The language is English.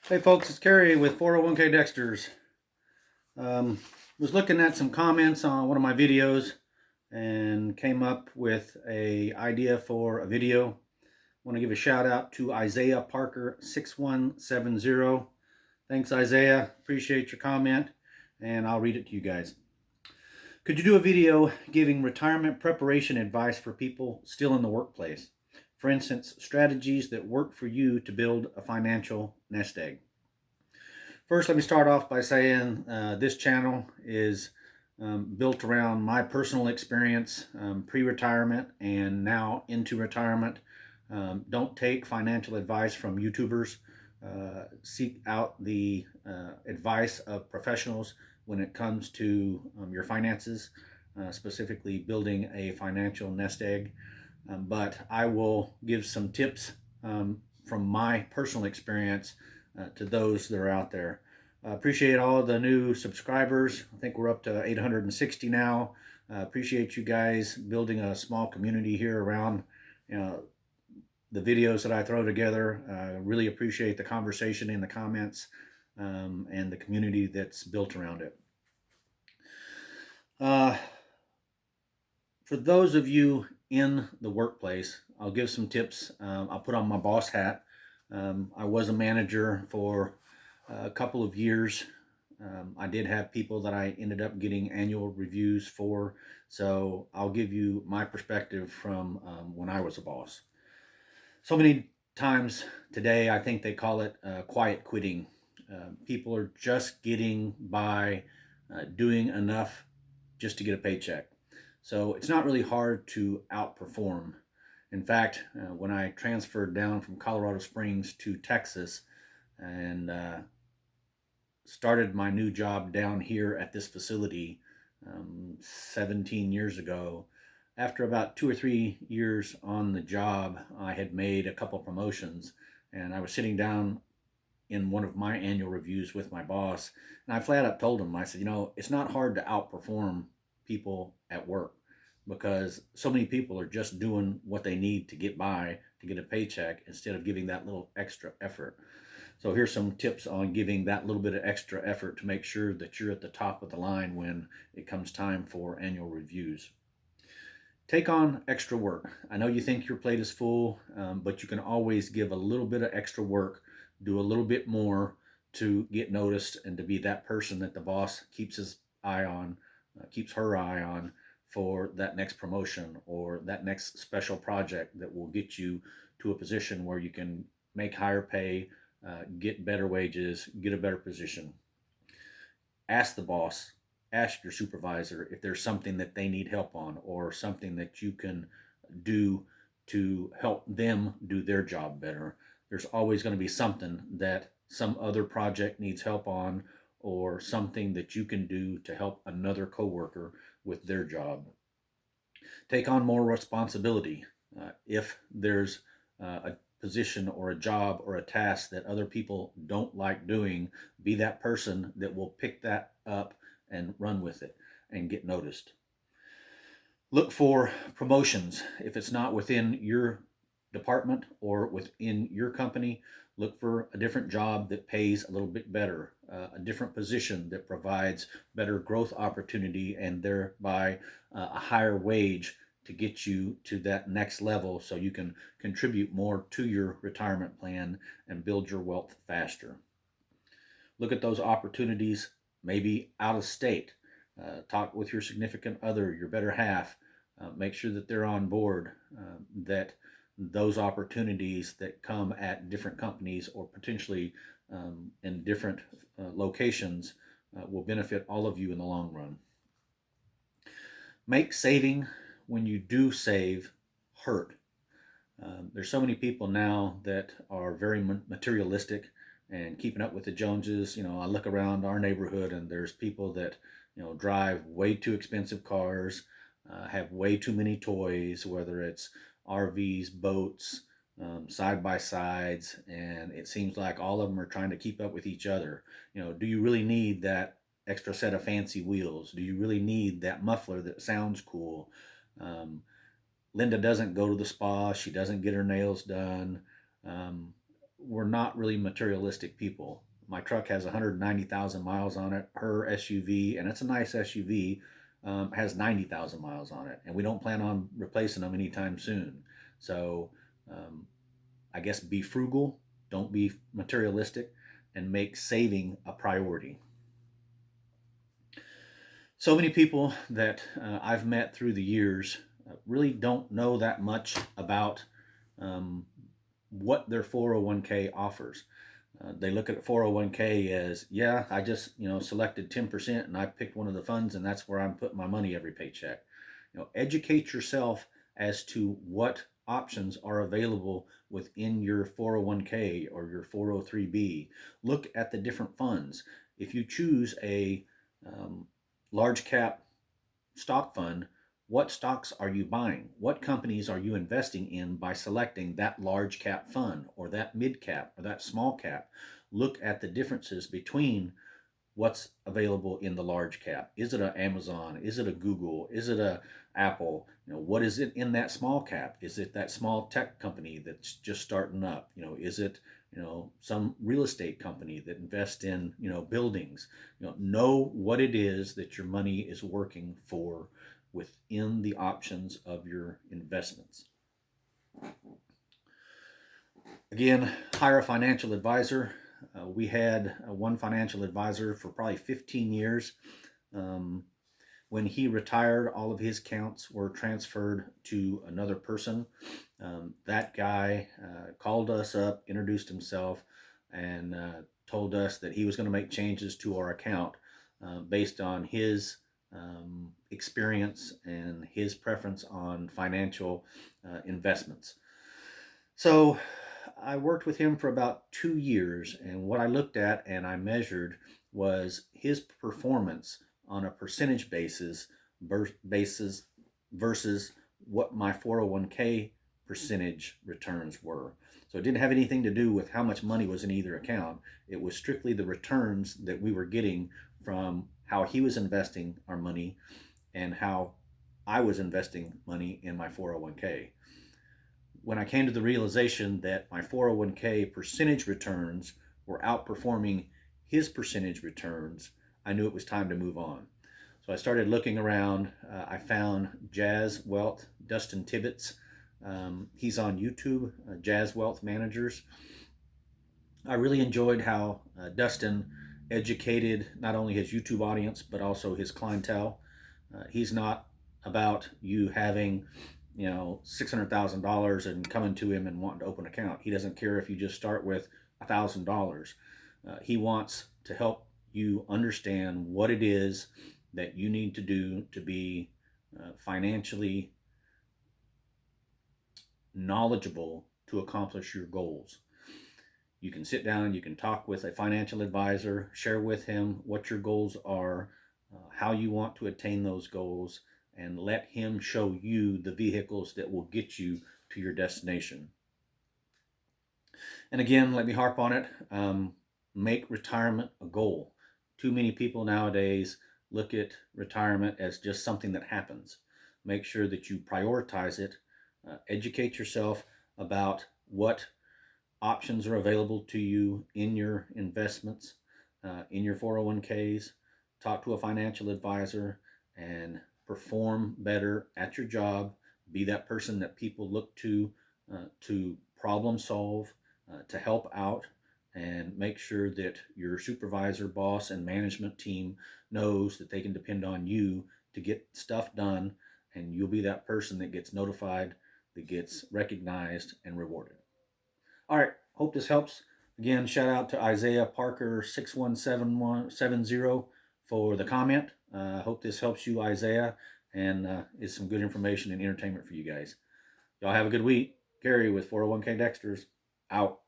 Hey folks, it's Kerry with 401k Dexters. Um, was looking at some comments on one of my videos and came up with a idea for a video. Want to give a shout out to Isaiah Parker 6170. Thanks Isaiah, appreciate your comment, and I'll read it to you guys. Could you do a video giving retirement preparation advice for people still in the workplace? For instance, strategies that work for you to build a financial nest egg. First, let me start off by saying this channel is built around my personal experience pre-retirement and now into retirement. Don't take financial advice from YouTubers. Seek out the advice of professionals when it comes to your finances, specifically building a financial nest egg. But I will give some tips from my personal experience to those that are out there. Appreciate all the new subscribers. I think we're up to 860 now. Appreciate you guys building a small community here around the videos that I throw together. Really appreciate the conversation in the comments and the community that's built around it. For those of you in the workplace, I'll give some tips. I'll put on my boss hat. I was a manager for a couple of years. I did have people that I ended up getting annual reviews for, so I'll give you my perspective from when I was a boss. So many times today, I think they call it quiet quitting. People are just getting by doing enough just to get a paycheck. So it's not really hard to outperform. In fact, when I transferred down from Colorado Springs to Texas and started my new job down here at this facility 17 years ago, after about 2 or 3 years on the job, I had made a couple promotions, and I was sitting down in one of my annual reviews with my boss, and I flat up told him, I said, it's not hard to outperform people at work because so many people are just doing what they need to get by to get a paycheck instead of giving that little extra effort. So here's some tips on giving that little bit of extra effort to make sure that you're at the top of the line when it comes time for annual reviews. Take on extra work. I know you think your plate is full, but you can always give a little bit of extra work, do a little bit more to get noticed and to be that person that the boss keeps his eye on, keeps her eye on for that next promotion or that next special project that will get you to a position where you can make higher pay, get better wages, get a better position. Ask the boss, ask your supervisor if there's something that they need help on or something that you can do to help them do their job better. There's always going to be something that some other project needs help on or something that you can do to help another coworker with their job. Take on more responsibility. If there's a position or a job or a task that other people don't like doing, be that person that will pick that up and run with it and get noticed. Look for promotions. If it's not within your department or within your company, look for a different job that pays a little bit better, a different position that provides better growth opportunity and thereby a higher wage to get you to that next level so you can contribute more to your retirement plan and build your wealth faster. Look at those opportunities, maybe out of state. Talk with your significant other, your better half. Make sure that they're on board, that those opportunities that come at different companies or potentially in different locations will benefit all of you in the long run. Make saving when you do save hurt. There's so many people now that are very materialistic and keeping up with the Joneses. I look around our neighborhood and there's people that drive way too expensive cars, have way too many toys, whether it's RVs, boats, side by sides, and it seems like all of them are trying to keep up with each other. Do you really need that extra set of fancy wheels? Do you really need that muffler that sounds cool? Linda doesn't go to the spa. She doesn't get her nails done. we're not really materialistic people. My truck has 190,000 miles on it. Her SUV, and it's a nice SUV, has 90,000 miles on it, and we don't plan on replacing them anytime soon. So, um, I guess be frugal, don't be materialistic, and make saving a priority. So many people that I've met through the years really don't know that much about um, what their 401k offers. They look at 401k as, yeah, I just selected 10% and I picked one of the funds and that's where I'm putting my money every paycheck. Educate yourself as to what options are available within your 401k or your 403b. Look at the different funds. If you choose a um, large cap stock fund, what stocks are you buying? What companies are you investing in by selecting that large cap fund or that mid cap or that small cap? Look at the differences between what's available in the large cap. Is it a Amazon? Is it a Google? Is it a Apple? What is it in that small cap? Is it that small tech company that's just starting up? Is it some real estate company that invests in buildings? Know what it is that your money is working for within the options of your investments. Again, hire a financial advisor. We had one financial advisor for probably 15 years. Um, when he retired, all of his accounts were transferred to another person. That guy called us up, introduced himself, and told us that he was going to make changes to our account based on his experience and his preference on financial investments. So I worked with him for about 2 years, and what I looked at and I measured was his performance on a percentage basis versus what my 401k percentage returns were. So it didn't have anything to do with how much money was in either account. It was strictly the returns that we were getting from how he was investing our money and how I was investing money in my 401k. When I came to the realization that my 401k percentage returns were outperforming his percentage returns, I knew it was time to move on. So I started looking around. I found Jazz Wealth, Dustin Tibbetts. He's on YouTube, Jazz Wealth Managers. I really enjoyed how Dustin educated not only his YouTube audience, but also his clientele. He's not about you having $600,000 and coming to him and wanting to open an account. He doesn't care if you just start with $1,000. He wants to help you understand what it is that you need to do to be financially knowledgeable to accomplish your goals. You can sit down and you can talk with a financial advisor, share with him what your goals are, how you want to attain those goals, and let him show you the vehicles that will get you to your destination. And again, let me harp on it. Make retirement a goal. Too many people nowadays look at retirement as just something that happens. Make sure that you prioritize it. Educate yourself about what options are available to you in your investments, in your 401ks. Talk to a financial advisor and perform better at your job. Be that person that people look to problem solve, to help out, and make sure that your supervisor, boss, and management team knows that they can depend on you to get stuff done, and you'll be that person that gets notified, that gets recognized and rewarded. All right, hope this helps. Again, shout out to Isaiah Parker 617170 for the comment. Hope this helps you, Isaiah, and is some good information and entertainment for you guys. Y'all have a good week. Gary with 401k Dexters, out.